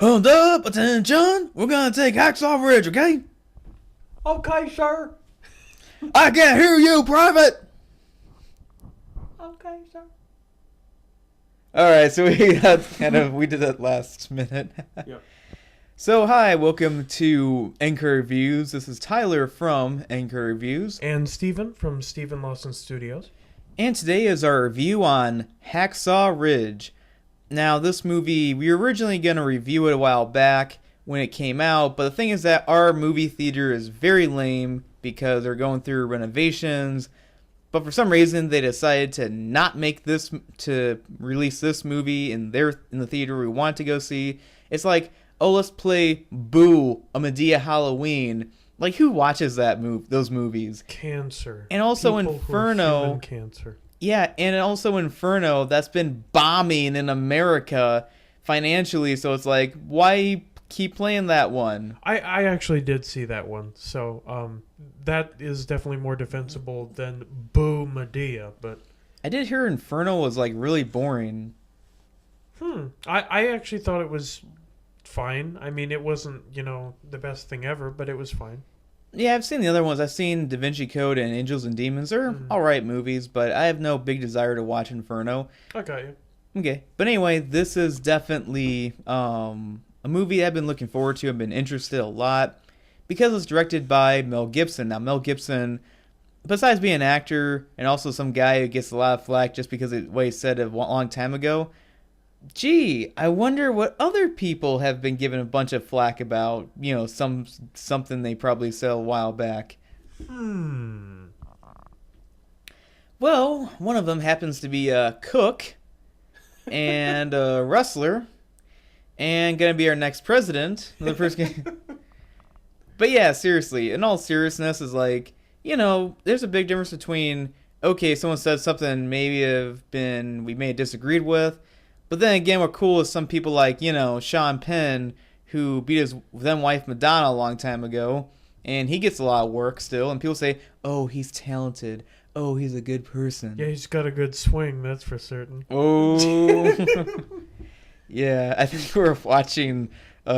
Hold up, attention! We're gonna take Hacksaw Ridge, okay? Okay, sir. I can't hear you, Private! Okay, sir. Alright, so we did that last minute. Yep. So, hi, welcome to Anchor Reviews. This is Tyler from Anchor Reviews. And Steven from Steven Lawson Studios. And today is our review on Hacksaw Ridge. Now, this movie, we were originally going to review it a while back when it came out, but the thing is that our movie theater is very lame because they're going through renovations. But for some reason, they decided to not to release this movie in the theater we want to go see. It's like, oh, let's play Boo, a Medea Halloween. Like, who watches those movies? Cancer. And also People Inferno. Who have human cancer. Yeah, and also Inferno, that's been bombing in America financially, so it's like, why keep playing that one? I actually did see that one, so that is definitely more defensible than Boo Medea, but... I did hear Inferno was, like, really boring. I actually thought it was fine. I mean, it wasn't, the best thing ever, but it was fine. Yeah, I've seen the other ones. I've seen Da Vinci Code and Angels and Demons. They're alright movies, but I have no big desire to watch Inferno. I got you. Okay, but anyway, this is definitely a movie I've been looking forward to. I've been interested a lot because it's directed by Mel Gibson. Now, Mel Gibson, besides being an actor and also some guy who gets a lot of flack just because of what he said a long time ago, gee, I wonder what other people have been given a bunch of flack about, something they probably said a while back. Well, one of them happens to be a cook and a wrestler and gonna be our next president. The first game. But yeah, seriously, in all seriousness, is like, there's a big difference between, okay, someone said something we may have disagreed with, but then again, we're cool with some people like, Sean Penn, who beat his then wife Madonna a long time ago, and he gets a lot of work still, and people say, oh, he's talented. Oh, he's a good person. Yeah, he's got a good swing, that's for certain. Oh. Yeah, I think we were watching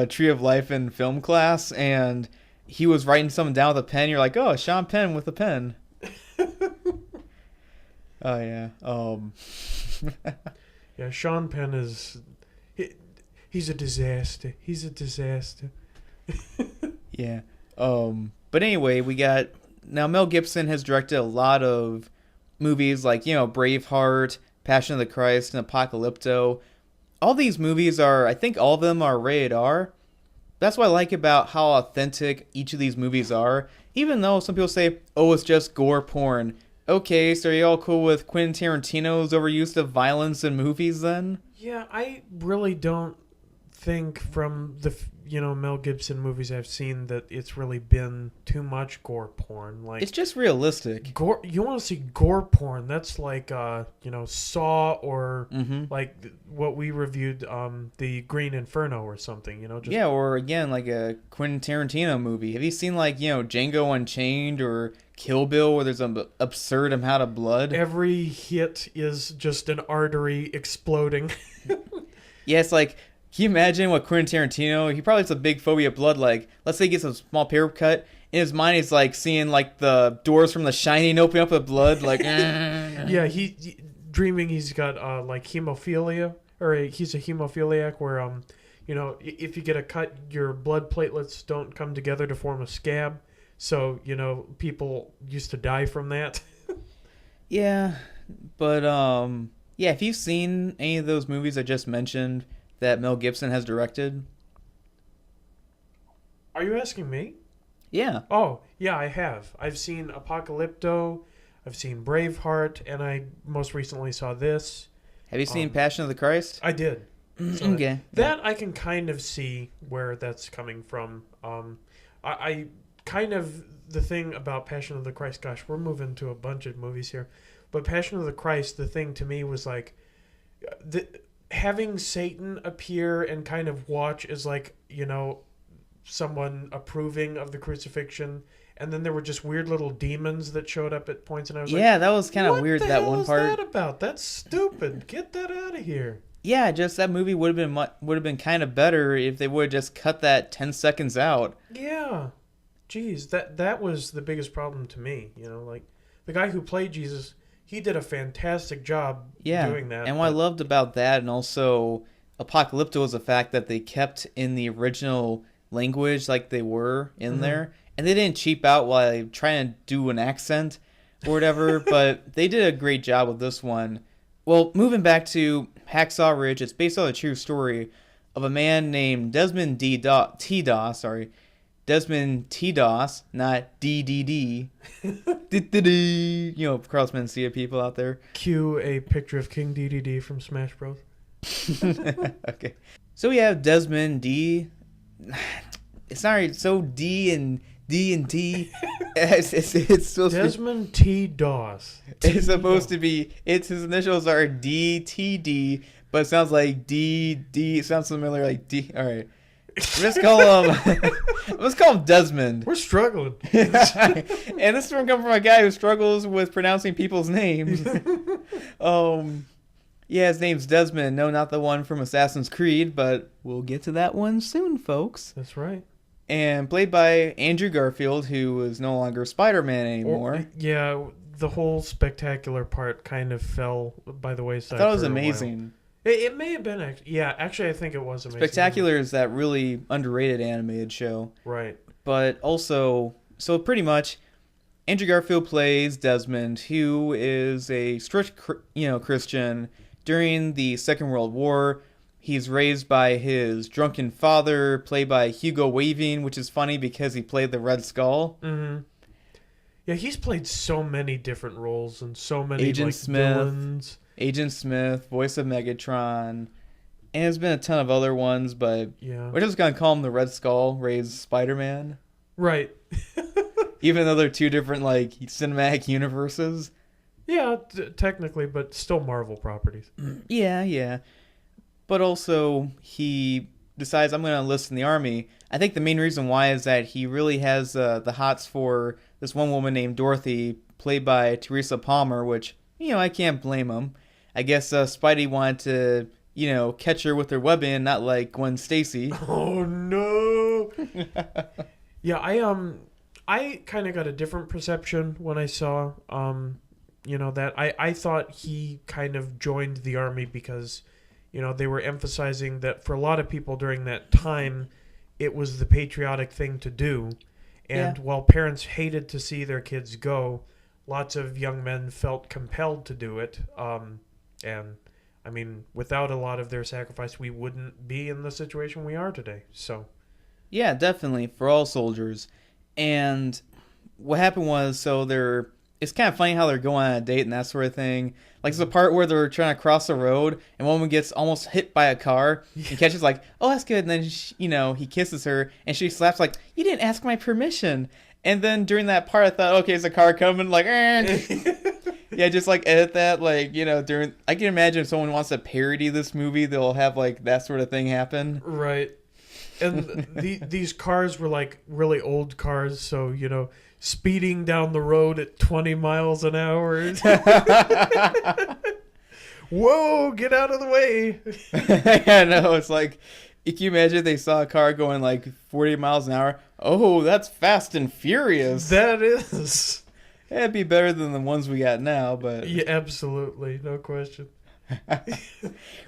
Tree of Life in film class, and he was writing something down with a pen. You're like, oh, Sean Penn with a pen. Oh, yeah. Yeah, Sean Penn is... He's a disaster. He's a disaster. Yeah. But anyway, now Mel Gibson has directed a lot of movies like, Braveheart, Passion of the Christ, and Apocalypto. All these movies I think all of them are rated R. That's what I like about how authentic each of these movies are. Even though some people say, oh, it's just gore porn. Okay, so are you all cool with Quentin Tarantino's overuse of violence in movies then? Yeah, I really don't think from the Mel Gibson movies I've seen that it's really been too much gore porn. Like, it's just realistic. Gore. You want to see gore porn? That's like Saw or like what we reviewed, the Green Inferno or something. Yeah, or again like a Quentin Tarantino movie. Have you seen like Django Unchained or Kill Bill where there's an absurd amount of blood? Every hit is just an artery exploding. Yeah, it's like, can you imagine what Quentin Tarantino, he probably has a big phobia of blood, like, let's say he gets a small paper cut, in his mind he's like seeing like the doors from The Shining open up with blood, like, yeah, he dreaming he's got like hemophilia, or he's a hemophiliac where, if you get a cut, your blood platelets don't come together to form a scab, so, people used to die from that. Yeah, but, yeah, if you've seen any of those movies I just mentioned that Mel Gibson has directed? Are you asking me? Yeah. Oh, yeah, I have. I've seen Apocalypto, I've seen Braveheart, and I most recently saw this. Have you seen Passion of the Christ? I did. So Okay. That I can kind of see where that's coming from. I kind of, the thing about Passion of the Christ, gosh, we're moving to a bunch of movies here, but Passion of the Christ, the thing to me was like, having Satan appear and kind of watch as like, someone approving of the crucifixion, and then there were just weird little demons that showed up at points, and I was like, yeah, that was kind of weird, that one part. What the hell is that about? That's stupid. Get that out of here. Yeah, just that movie would have been kind of better if they would have just cut that 10 seconds out. Yeah. Jeez, that was the biggest problem to me. Like the guy who played Jesus, he did a fantastic job doing that. And what I loved about that, and also Apocalypto, was the fact that they kept in the original language like they were in there, and they didn't cheap out while trying to do an accent or whatever. But they did a great job with this one. Well, moving back to Hacksaw Ridge, it's based on a true story of a man named Desmond T. Doss, sorry. Desmond T. Doss, not DDD. Carlos Mencia people out there. Cue a picture of King DDD from Smash Bros. Okay. So we have Desmond D. It's not so D and T. It's supposed Desmond T. Doss. It's supposed to be. His initials are DTD, but it sounds like DD. It sounds similar like D. All right. Let's call him Desmond. We're struggling. And this one comes from a guy who struggles with pronouncing people's names. Yeah, his name's Desmond. No, not the one from Assassin's Creed, but we'll get to that one soon, folks. That's right. And played by Andrew Garfield, who is no longer Spider-Man anymore. The whole spectacular part kind of fell by the wayside. I thought it was amazing. It may have been, actually, I think it was amazing. Spectacular is that really underrated animated show. Right. But also, so pretty much, Andrew Garfield plays Desmond, who is a strict, Christian during the Second World War. He's raised by his drunken father, played by Hugo Weaving, which is funny because he played the Red Skull. Mm-hmm. Yeah, he's played so many different roles and so many villains. Agent Smith, voice of Megatron, and there's been a ton of other ones, but we're just going to call him the Red Skull, raised Spider-Man. Right. Even though they're two different, cinematic universes. Yeah, technically, but still Marvel properties. Yeah. But also, he decides, I'm going to enlist in the army. I think the main reason why is that he really has the hots for this one woman named Dorothy, played by Teresa Palmer, which, I can't blame him. I guess Spidey wanted to, catch her with her webbing, not like Gwen Stacy. Oh, no! Yeah, I kind of got a different perception when I saw, that. I thought he kind of joined the army because, they were emphasizing that for a lot of people during that time, it was the patriotic thing to do. And while parents hated to see their kids go, lots of young men felt compelled to do it. And, I mean, without a lot of their sacrifice, we wouldn't be in the situation we are today. So, yeah, definitely, for all soldiers. And what happened was, it's kind of funny how they're going on a date and that sort of thing. Like, there's a part where they're trying to cross the road, and one woman gets almost hit by a car, and catches like, oh, that's good. And then, he kisses her, and she slaps like, you didn't ask my permission. And then during that part, I thought, okay, is a car coming? Like, yeah, just edit that. During, I can imagine if someone wants to parody this movie, they'll have that sort of thing happen. Right. And these cars were really old cars, so speeding down the road at 20 miles an hour. Whoa, get out of the way. Yeah, no, it's like, can you imagine if they saw a car going 40 miles an hour? Oh, that's Fast and Furious. That is. It'd be better than the ones we got now, but... Yeah, absolutely. No question.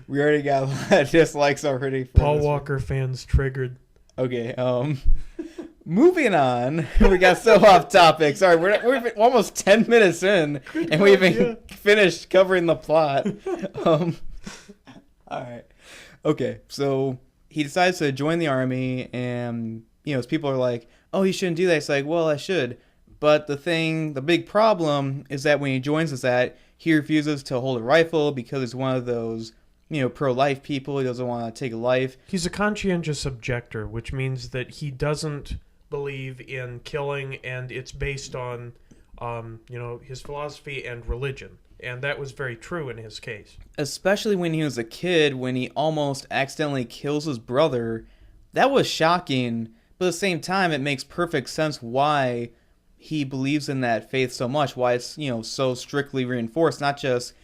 We already got a lot of dislikes already. Paul Walker fans triggered. Okay, moving on. We got so off topic. Sorry, we're almost 10 minutes in, and we haven't finished covering the plot. All right. Okay, so he decides to join the army, and, his people are like, oh, you shouldn't do that. It's like, well, I should. But the big problem is that when he joins us he refuses to hold a rifle because he's one of those, pro-life people. He doesn't want to take a life. He's a conscientious objector, which means that he doesn't believe in killing, and it's based on, his philosophy and religion. And that was very true in his case. Especially when he was a kid, when he almost accidentally kills his brother. That was shocking, but at the same time, it makes perfect sense why he believes in that faith so much, why it's, so strictly reinforced, not just,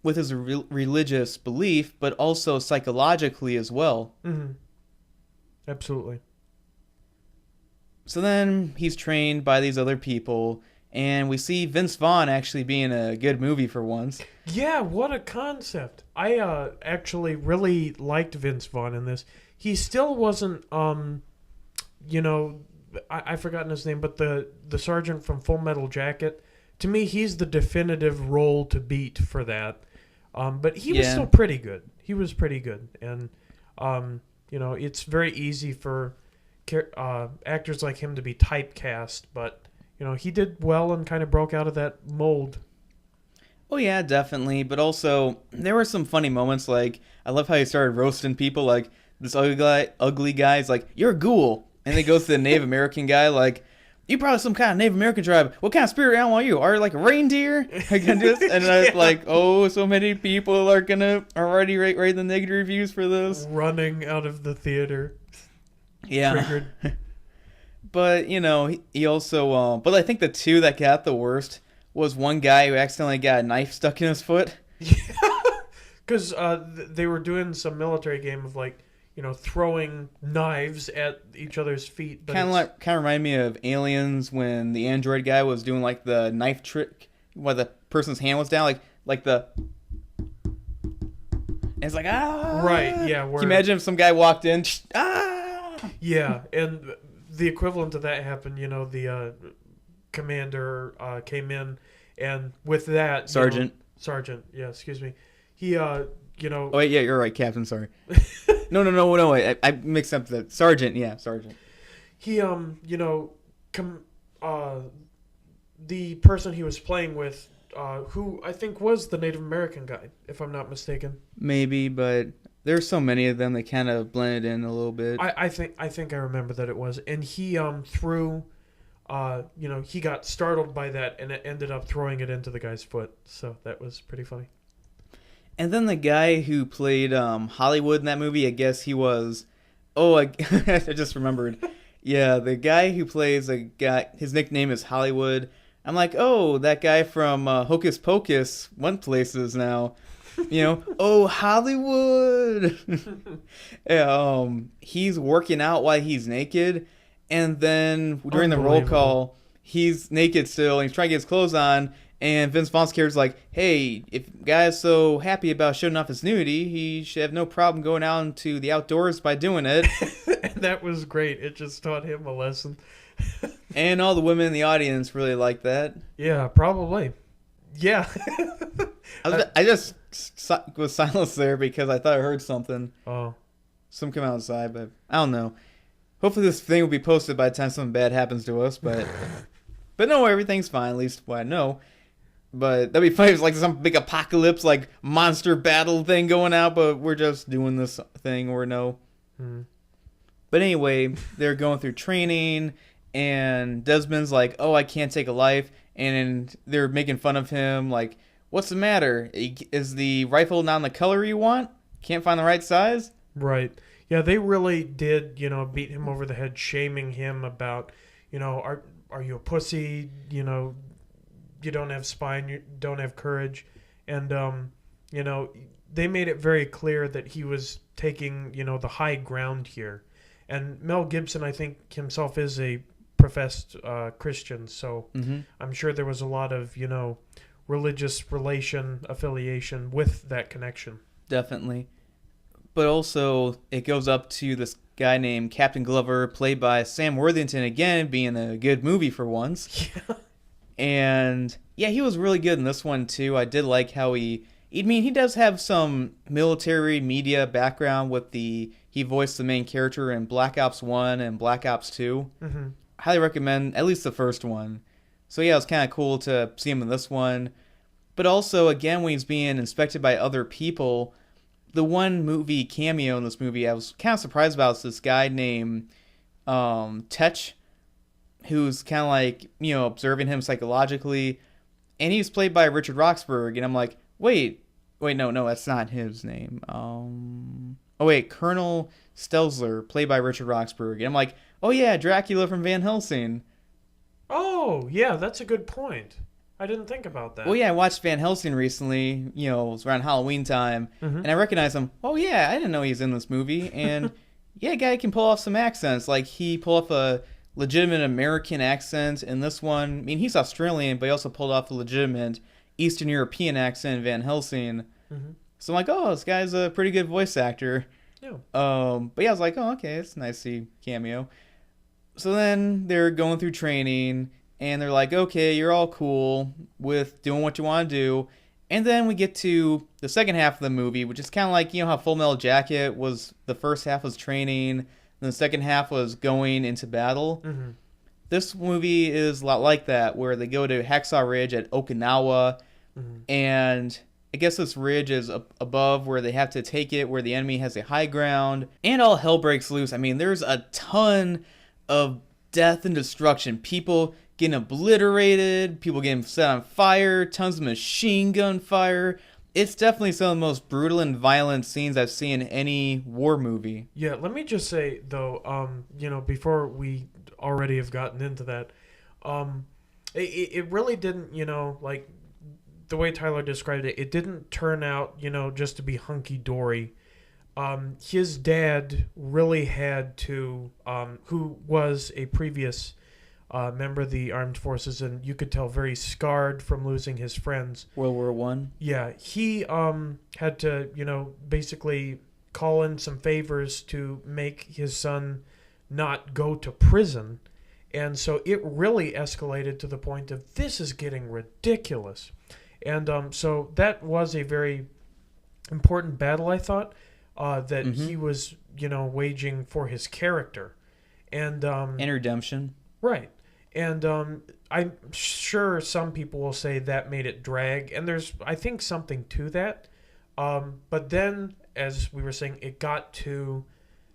with his religious belief, but also psychologically as well. Mm-hmm. Absolutely. So then he's trained by these other people, and we see Vince Vaughn actually being a good movie for once. Yeah, what a concept. I actually really liked Vince Vaughn in this. He still wasn't, I've forgotten his name, but the sergeant from Full Metal Jacket, to me, he's the definitive role to beat for that. But he was still pretty good. He was pretty good. And, it's very easy for actors like him to be typecast, but, he did well and kind of broke out of that mold. Oh yeah, definitely. But also, there were some funny moments. Like, I love how he started roasting people. Like, this ugly guy's like, "You're a ghoul," and then he goes to the Native American guy like, "You probably some kind of Native American tribe. What kind of spirit animal are you? Are you like a reindeer?" And I was like, "Oh, so many people are gonna already write the negative reviews for this." Running out of the theater. Yeah. Triggered. But he also. But I think the two that got the worst was one guy who accidentally got a knife stuck in his foot. Because they were doing some military game of throwing knives at each other's feet. Kind of remind me of Aliens when the android guy was doing like the knife trick while the person's hand was down, like the. And it's like Right. Yeah. Can you imagine if some guy walked in? Yeah, and the equivalent to that happened. The commander came in, and with that, Sergeant. Sergeant. Yeah. Excuse me. He. Oh wait, yeah, you're right, Captain. Sorry. No. Wait, I mixed up the sergeant. Yeah, sergeant. He the person he was playing with, who I think was the Native American guy, if I'm not mistaken. Maybe, but there's so many of them they kind of blended in a little bit. I think I remember that it was, and he threw, he got startled by that, and it ended up throwing it into the guy's foot. So that was pretty funny. And then the guy who played Hollywood in that movie, I guess he was. Oh, I just remembered. Yeah, the guy who plays a guy, his nickname is Hollywood. I'm like, oh, that guy from Hocus Pocus went places now. Oh, Hollywood. Yeah, he's working out while he's naked. And then during the roll call, he's naked still. And he's trying to get his clothes on. And Vince Vaughn's character's like, hey, if guy's so happy about showing off his nudity, he should have no problem going out into the outdoors by doing it. That was great. It just taught him a lesson. And all the women in the audience really liked that. Yeah, probably. Yeah. I just was silenced there because I thought I heard something. Oh. Some come outside, but I don't know. Hopefully this thing will be posted by the time something bad happens to us, but no, everything's fine, at least what I know. But that'd be funny if it's like some big apocalypse, like monster battle thing going out, but we're just doing this thing or no. But anyway, they're going through training, and Desmond's like, oh, I can't take a life. And they're making fun of him, like, what's the matter? Is the rifle not the color you want? Can't find the right size? Right. Yeah, they really did, beat him over the head, shaming him about, are you a pussy? You don't have spine, you don't have courage. And, they made it very clear that he was taking, the high ground here. And Mel Gibson, I think, himself is a professed Christian, so I'm sure there was a lot of, religious affiliation with that connection. Definitely. But also, it goes up to this guy named Captain Glover, played by Sam Worthington, again, being a good movie for once. Yeah. And, yeah, he was really good in this one, too. I did like how he does have some military media background with he voiced the main character in Black Ops 1 and Black Ops 2. Mm-hmm. Highly recommend at least the first one. So, yeah, it was kind of cool to see him in this one. But also, again, when he's being inspected by other people, the one movie cameo in this movie I was kind of surprised about is this guy named Tetch, who's kind of like, observing him psychologically. And he's played by Richard Roxburgh. And I'm like, wait, no, that's not his name. Colonel Stelzler, played by Richard Roxburgh. And I'm like, oh yeah, Dracula from Van Helsing. Oh, yeah, that's a good point. I didn't think about that. Well, yeah, I watched Van Helsing recently. You know, it was around Halloween time, Mm-hmm. and I recognized him. Oh yeah, I didn't know he was in this movie. And yeah, guy can pull off some accents. Like he pulled off a legitimate American accent in this one. I mean, he's Australian, but he also pulled off a legitimate Eastern European accent in Van Helsing. Mm-hmm. So I'm like, oh, this guy's a pretty good voice actor. Yeah. But yeah, I was like, oh, okay, it's nice to see cameo. So then they're going through training, and they're like, okay, you're all cool with doing what you want to do. And then we get to the second half of the movie, which is kind of like, you know how Full Metal Jacket was, the first half was training, and the second half was going into battle. Mm-hmm. This movie is a lot like that, where they go to Hacksaw Ridge at Okinawa, Mm-hmm. and I guess this ridge is above where they have to take it, where the enemy has a high ground, and all hell breaks loose. I mean, there's a ton of death and destruction. People getting obliterated, people getting set on fire, tons of machine gun fire. It's definitely some of the most brutal and violent scenes I've seen in any war movie. Yeah, let me just say though, before we already have gotten into that, it really didn't, like the way Tyler described it, it didn't turn out, just to be hunky dory. His dad really had to, who was a previous member of the armed forces, and you could tell very scarred from losing his friends. World War One. Yeah, he had to, basically call in some favors to make his son not go to prison. And so it really escalated to the point of, this is getting ridiculous. And so that was a very important battle, I thought, that he was, waging for his character. And redemption. Right. And I'm sure some people will say that made it drag, and there's, I think, something to that. But then, as we were saying, it got to,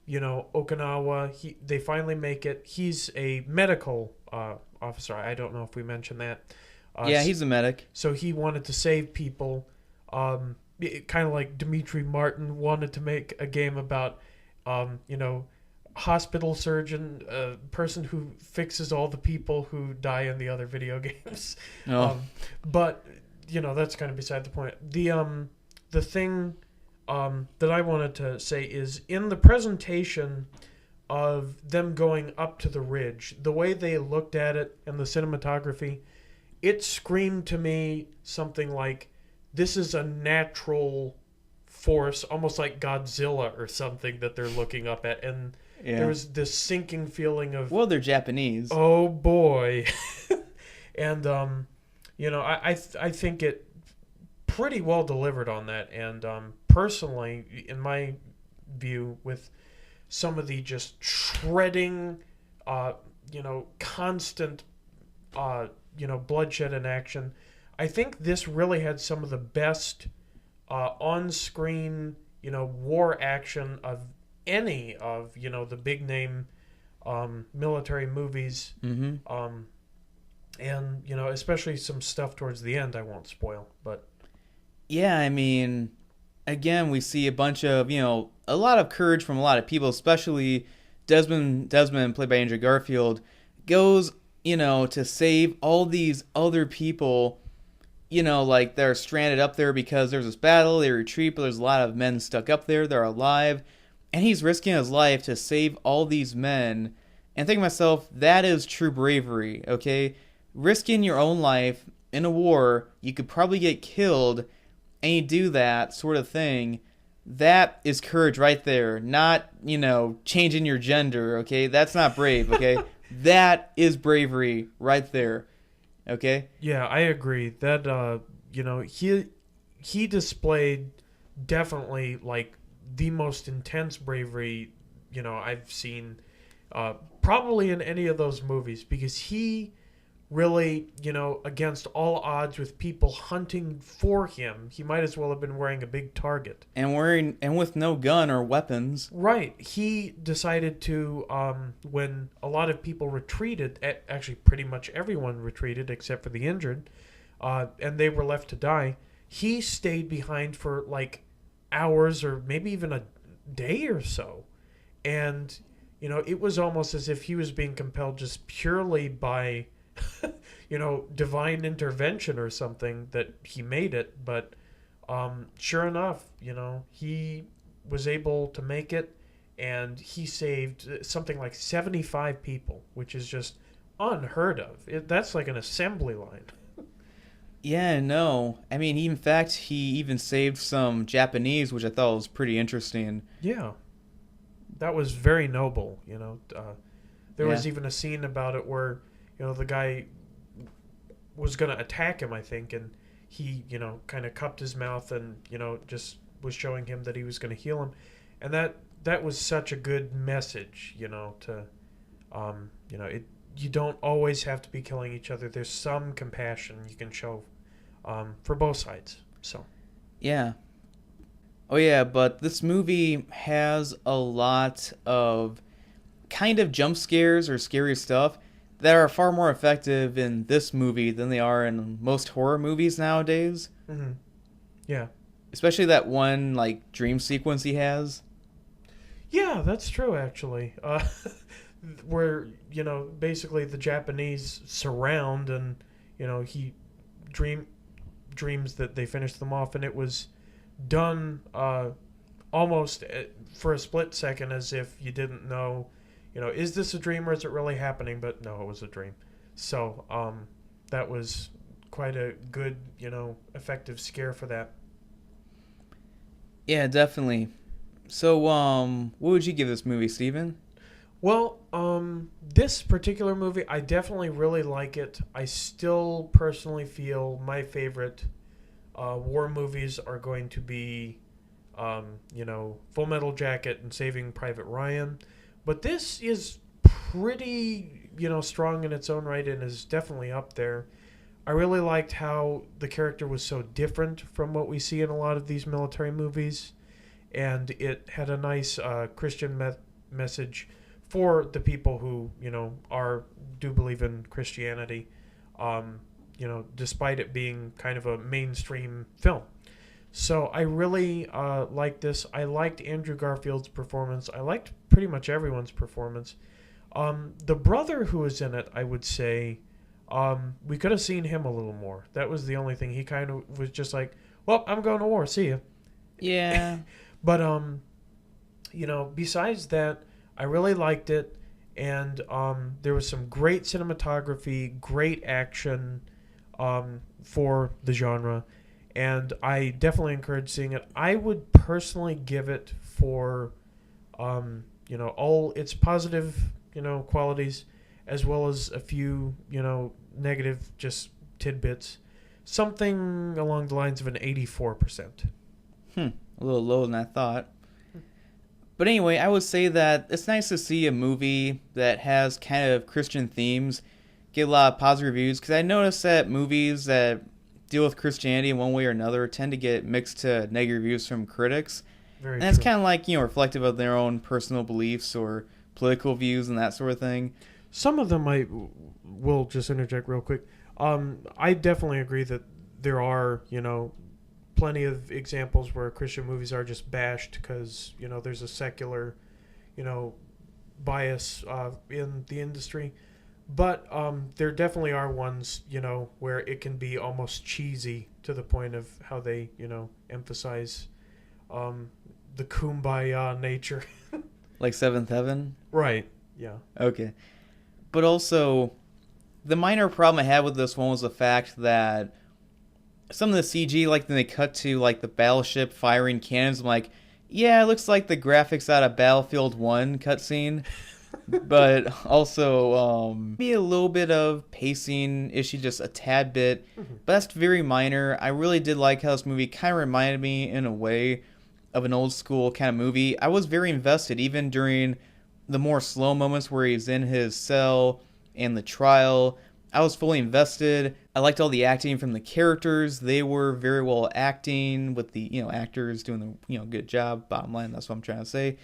Okinawa. They finally make it. He's a medical officer. I don't know if we mentioned that. Yeah, he's a medic. So he wanted to save people. Kind of like Dimitri Martin wanted to make a game about, hospital surgeon, person who fixes all the people who die in the other video games. Oh. But that's kind of beside the point. The thing that I wanted to say is, in the presentation of them going up to the ridge, the way they looked at it and the cinematography, it screamed to me something like, this is a natural force, almost like Godzilla or something that they're looking up at. And there was this sinking feeling of, well, they're Japanese. Oh boy. And I think it pretty well delivered on that. And personally, in my view, with some of the just shredding, constant, bloodshed in action, I think this really had some of the best on-screen, war action of any of, the big name military movies. Mm-hmm. And, especially some stuff towards the end I won't spoil, but... Yeah, I mean, again, we see a bunch of, a lot of courage from a lot of people, especially Desmond, played by Andrew Garfield, goes, to save all these other people, like they're stranded up there because there's this battle, they retreat, but there's a lot of men stuck up there, they're alive, and he's risking his life to save all these men. And think to myself, that is true bravery, okay? Risking your own life in a war, you could probably get killed, and you do that sort of thing. That is courage right there. Not, changing your gender, okay? That's not brave, okay? That is bravery right there, okay? Yeah, I agree. That, he displayed definitely, like, the most intense bravery, I've seen probably in any of those movies, because he really, against all odds with people hunting for him, he might as well have been wearing a big target. And with no gun or weapons. Right. He decided to, when a lot of people retreated, actually pretty much everyone retreated except for the injured, and they were left to die, he stayed behind for like hours or maybe even a day or so. And, it was almost as if he was being compelled just purely by divine intervention or something that he made it. But sure enough, he was able to make it, and he saved something like 75 people, which is just unheard of. That's like an assembly line. Yeah, no. I mean, in fact, he even saved some Japanese, which I thought was pretty interesting. Yeah, that was very noble. There was Yeah. even a scene about it where the guy was going to attack him, I think, and he kind of cupped his mouth and just was showing him that he was going to heal him, and that was such a good message. You don't always have to be killing each other. There's some compassion you can show for both sides. So Yeah. Oh, yeah, but this movie has a lot of kind of jump scares or scary stuff that are far more effective in this movie than they are in most horror movies nowadays. mm-hmm. Yeah. Especially that one, like, dream sequence he has. Yeah, that's true, actually. Where, basically the Japanese surround and, he dreams that they finish them off, and it was done almost for a split second as if you didn't know, is this a dream or is it really happening? But no, it was a dream. So that was quite a good, effective scare for that. Yeah, definitely. So, what would you give this movie, Steven? Well, this particular movie, I definitely really like it. I still personally feel my favorite war movies are going to be, Full Metal Jacket and Saving Private Ryan. But this is pretty, strong in its own right and is definitely up there. I really liked how the character was so different from what we see in a lot of these military movies. And it had a nice Christian message for the people who, do believe in Christianity, despite it being kind of a mainstream film. So I really liked this. I liked Andrew Garfield's performance. I liked pretty much everyone's performance. The brother who was in it, I would say, we could have seen him a little more. That was the only thing. He kind of was just like, well, I'm going to war. See ya. Yeah. But, besides that, I really liked it. And there was some great cinematography, great action for the genre. And I definitely encourage seeing it. I would personally give it for, all its positive, qualities, as well as a few, negative just tidbits. Something along the lines of an 84%. A little lower than I thought. But anyway, I would say that it's nice to see a movie that has kind of Christian themes get a lot of positive reviews, because I noticed that movies that deal with Christianity in one way or another tend to get mixed to negative reviews from critics. Very and that's true. kind of like, reflective of their own personal beliefs or political views and that sort of thing. Some of them I will just interject real quick. I definitely agree that there are, plenty of examples where Christian movies are just bashed because, there's a secular, bias in the industry. But there definitely are ones, where it can be almost cheesy to the point of how they, emphasize the kumbaya nature. Like Seventh Heaven? Right. Yeah. Okay. But also, the minor problem I had with this one was the fact that some of the CG, like, when they cut to, like, the battleship firing cannons, I'm like, yeah, it looks like the graphics out of Battlefield 1 cutscene. But also, maybe a little bit of pacing issue, just a tad bit. Mm-hmm. But that's very minor. I really did like how this movie kind of reminded me, in a way, of an old school kind of movie. I was very invested, even during the more slow moments where he's in his cell and the trial. I was fully invested. I liked all the acting from the characters. They were very well acting, with the actors doing the good job. Bottom line, that's what I'm trying to say.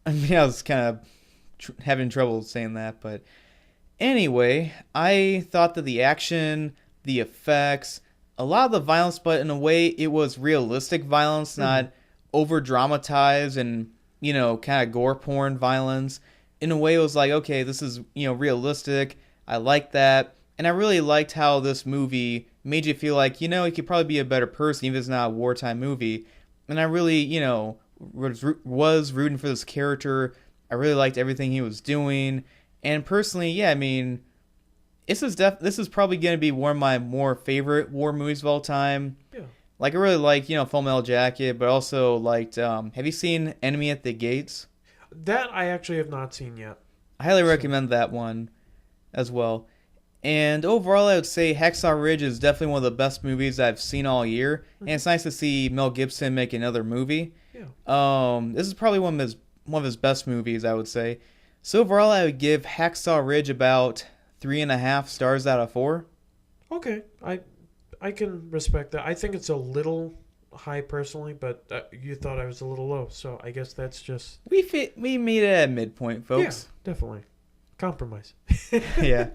I mean, I was kind of having trouble saying that, but anyway, I thought that the action, the effects, a lot of the violence, but in a way it was realistic violence, not over dramatized and kind of gore porn violence. In a way, it was like, okay, this is realistic. I like that. And I really liked how this movie made you feel like, he could probably be a better person even if it's not a wartime movie. And I really, was rooting for this character. I really liked everything he was doing. And personally, yeah, I mean, this is probably going to be one of my more favorite war movies of all time. Yeah. Like, I really like, Full Metal Jacket, but also liked, have you seen Enemy at the Gates? That I actually have not seen yet. I highly recommend that one as well. And overall, I would say Hacksaw Ridge is definitely one of the best movies I've seen all year. And it's nice to see Mel Gibson make another movie. Yeah. This is probably one of his best movies, I would say. So overall, I would give Hacksaw Ridge about 3.5 stars out of 4. Okay, I can respect that. I think it's a little high personally, but you thought I was a little low, so I guess that's just... We meet at midpoint, folks. Yeah, definitely. Compromise. Yeah.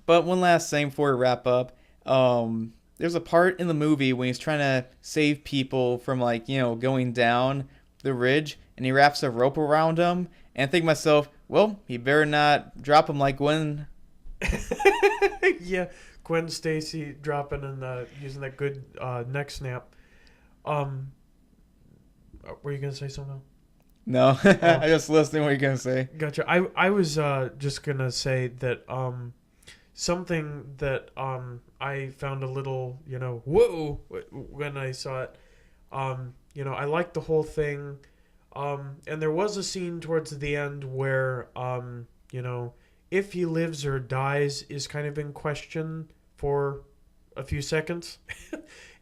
But one last thing before we wrap up. There's a part in the movie when he's trying to save people from, going down the ridge, and he wraps a rope around them. And I think to myself, well, he better not drop him like Gwen. Yeah, Gwen Stacy dropping and using that good neck snap. Were you gonna say something? No, I just listening to what you're gonna say. Gotcha. I was just gonna say that something that I found a little whoa when I saw it. I liked the whole thing. And there was a scene towards the end where if he lives or dies is kind of in question for a few seconds,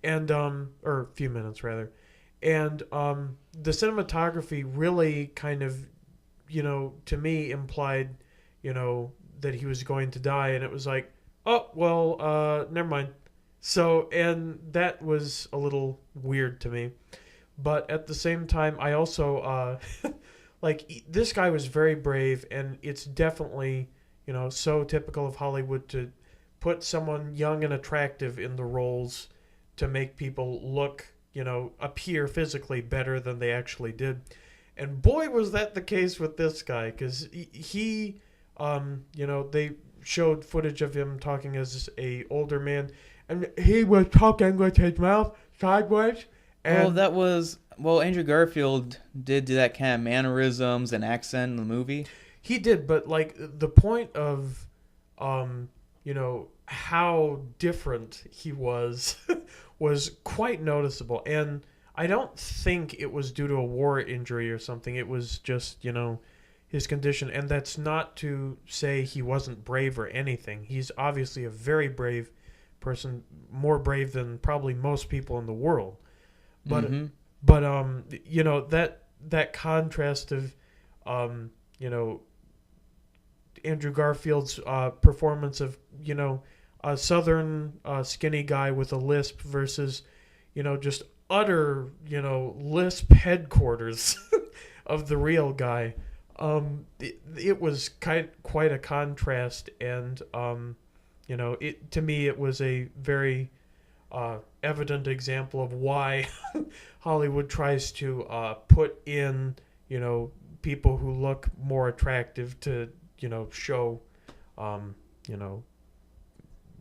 and or a few minutes rather, and the cinematography really kind of to me implied that he was going to die, and it was like, oh well, never mind. So, and that was a little weird to me, but at the same time I also this guy was very brave, and it's definitely so typical of Hollywood to put someone young and attractive in the roles to make people look, appear physically better than they actually did. And boy, was that the case with this guy, because he they showed footage of him talking as a older man, and he was talking with his mouth sideways. And Andrew Garfield did do that kind of mannerisms and accent in the movie. He did, but the point of, how different he was was quite noticeable. And I don't think it was due to a war injury or something. It was just, his condition. And that's not to say he wasn't brave or anything. He's obviously a very brave person, more brave than probably most people in the world. But, that contrast of, Andrew Garfield's performance of, a southern skinny guy with a lisp versus, just utter, lisp headquarters of the real guy. It was quite a contrast, and, to me it was a very evident example of why Hollywood tries to put in, people who look more attractive to, show,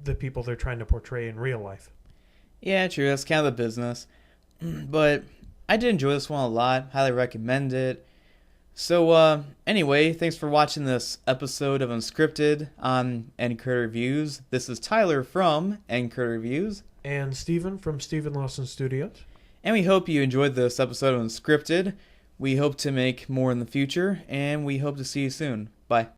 the people they're trying to portray in real life. Yeah, true. That's kind of the business. But I did enjoy this one a lot. Highly recommend it. So, anyway, thanks for watching this episode of Unscripted on End Credit Reviews. This is Tyler from End Credit Reviews. And Steven from Steven Lawson Studios. And we hope you enjoyed this episode of Unscripted. We hope to make more in the future, and we hope to see you soon. Bye.